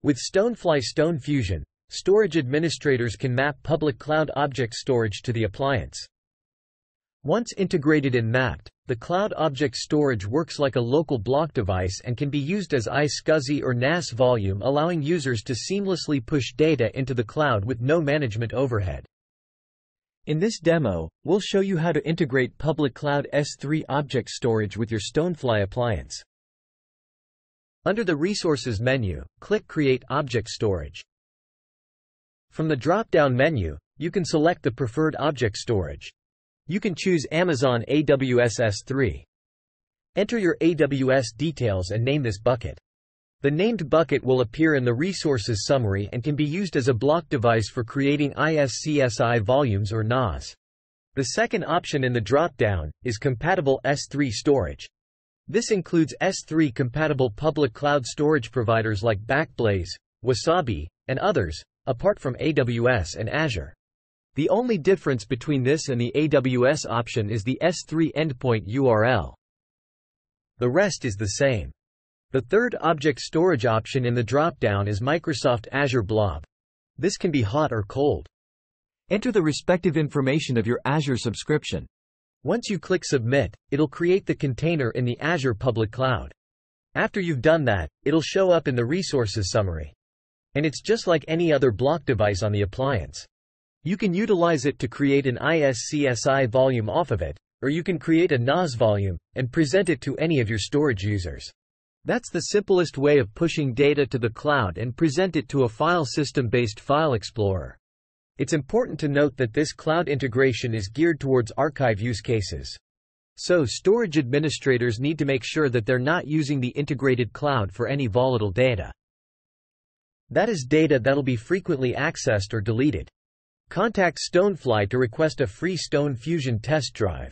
With StoneFusion, storage administrators can map public cloud object storage to the appliance. Once integrated and mapped, the cloud object storage works like a local block device and can be used as iSCSI or NAS volume, allowing users to seamlessly push data into the cloud with no management overhead. In this demo, we'll show you how to integrate public cloud S3 object storage with your StoneFusion appliance. Under the Resources menu, click Create Object Storage. From the drop-down menu, you can select the preferred object storage. You can choose Amazon AWS S3. Enter your AWS details and name this bucket. The named bucket will appear in the resources summary and can be used as a block device for creating iSCSI volumes or NAS. The second option in the drop-down is Compatible S3 Storage. This includes S3-compatible public cloud storage providers like Backblaze, Wasabi, and others, apart from AWS and Azure. The only difference between this and the AWS option is the S3 endpoint URL. The rest is the same. The third object storage option in the drop-down is Microsoft Azure Blob. This can be hot or cold. Enter the respective information of your Azure subscription. Once you click Submit, it'll create the container in the Azure public cloud. After you've done that, it'll show up in the resources summary. And it's just like any other block device on the appliance. You can utilize it to create an iSCSI volume off of it, or you can create a NAS volume and present it to any of your storage users. That's the simplest way of pushing data to the cloud and present it to a file system-based file explorer. It's important to note that this cloud integration is geared towards archive use cases. So storage administrators need to make sure that they're not using the integrated cloud for any volatile data. That is data that'll be frequently accessed or deleted. Contact StoneFusion to request a free StoneFusion test drive.